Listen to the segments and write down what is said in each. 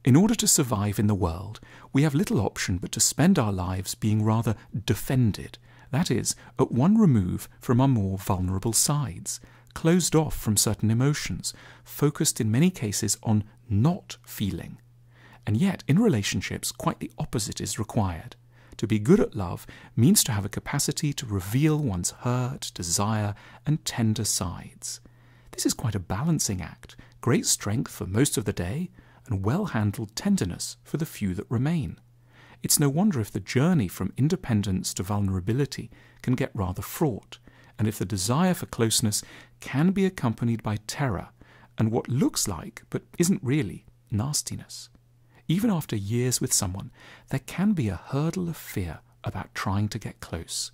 In order to survive in the world, we have little option but to spend our lives being rather defended, that is, at one remove from our more vulnerable sides, closed off from certain emotions, focused in many cases on not feeling. And yet, in relationships, quite the opposite is required. To be good at love means to have a capacity to reveal one's hurt, desire, and tender sides. This is quite a balancing act, great strength for most of the day, and well-handled tenderness for the few that remain. It's no wonder if the journey from independence to vulnerability can get rather fraught, and if the desire for closeness can be accompanied by terror and what looks like, but isn't really, nastiness. Even after years with someone, there can be a hurdle of fear about trying to get close.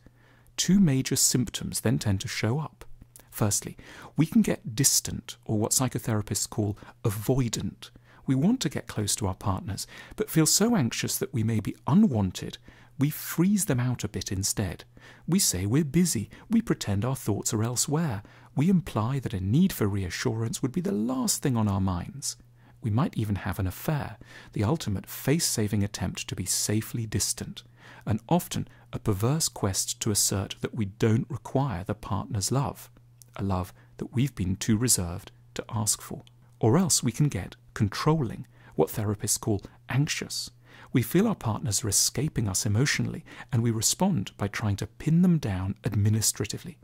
Two major symptoms then tend to show up. Firstly, we can get distant, or what psychotherapists call avoidant. We want to get close to our partners, but feel so anxious that we may be unwanted, we freeze them out a bit instead. We say we're busy, we pretend our thoughts are elsewhere, we imply that a need for reassurance would be the last thing on our minds. We might even have an affair, the ultimate face-saving attempt to be safely distant, and often a perverse quest to assert that we don't require the partner's love, a love that we've been too reserved to ask for. Or else we can get controlling, what therapists call anxious. We feel our partners are escaping us emotionally, and we respond by trying to pin them down administratively.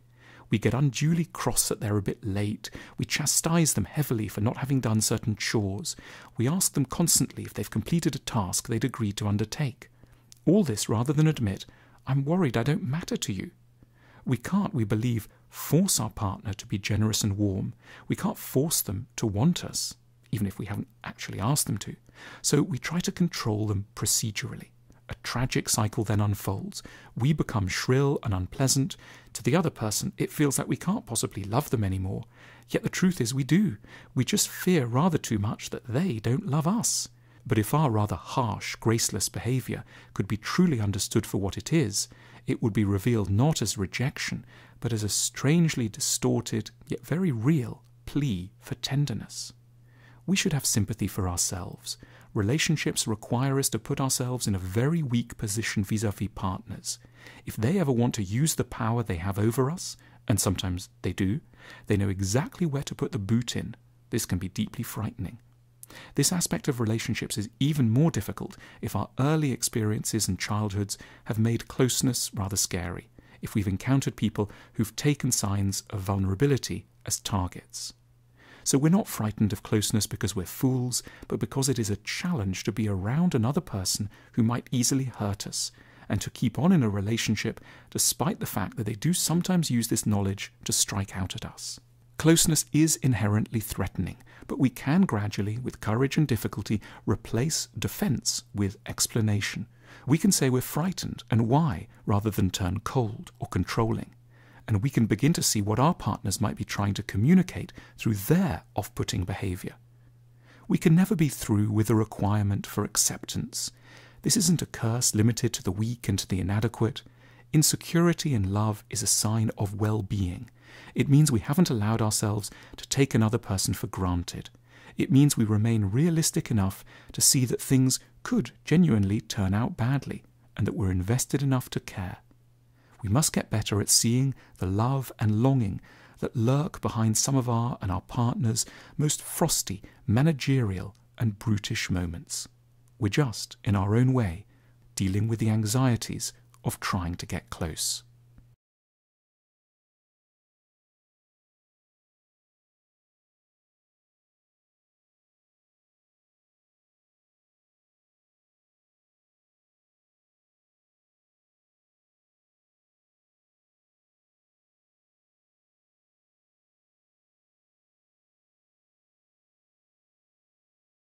We get unduly cross that they're a bit late. We chastise them heavily for not having done certain chores. We ask them constantly if they've completed a task they'd agreed to undertake. All this rather than admit, I'm worried I don't matter to you. We can't, we believe, force our partner to be generous and warm. We can't force them to want us, even if we haven't actually asked them to. So we try to control them procedurally. A tragic cycle then unfolds. We become shrill and unpleasant. To the other person, it feels like we can't possibly love them anymore. Yet the truth is we do. We just fear rather too much that they don't love us. But if our rather harsh, graceless behaviour could be truly understood for what it is, it would be revealed not as rejection, but as a strangely distorted, yet very real, plea for tenderness. We should have sympathy for ourselves. Relationships require us to put ourselves in a very weak position vis-à-vis partners. If they ever want to use the power they have over us, and sometimes they do, they know exactly where to put the boot in. This can be deeply frightening. This aspect of relationships is even more difficult if our early experiences and childhoods have made closeness rather scary, if we've encountered people who've taken signs of vulnerability as targets. So we're not frightened of closeness because we're fools, but because it is a challenge to be around another person who might easily hurt us, and to keep on in a relationship despite the fact that they do sometimes use this knowledge to strike out at us. Closeness is inherently threatening, but we can gradually, with courage and difficulty, replace defense with explanation. We can say we're frightened and why, rather than turn cold or controlling. And we can begin to see what our partners might be trying to communicate through their off-putting behaviour. We can never be through with a requirement for acceptance. This isn't a curse limited to the weak and to the inadequate. Insecurity in love is a sign of well-being. It means we haven't allowed ourselves to take another person for granted. It means we remain realistic enough to see that things could genuinely turn out badly, and that we're invested enough to care. We must get better at seeing the love and longing that lurk behind some of our and our partners' most frosty, managerial and brutish moments. We're just, in our own way, dealing with the anxieties of trying to get close.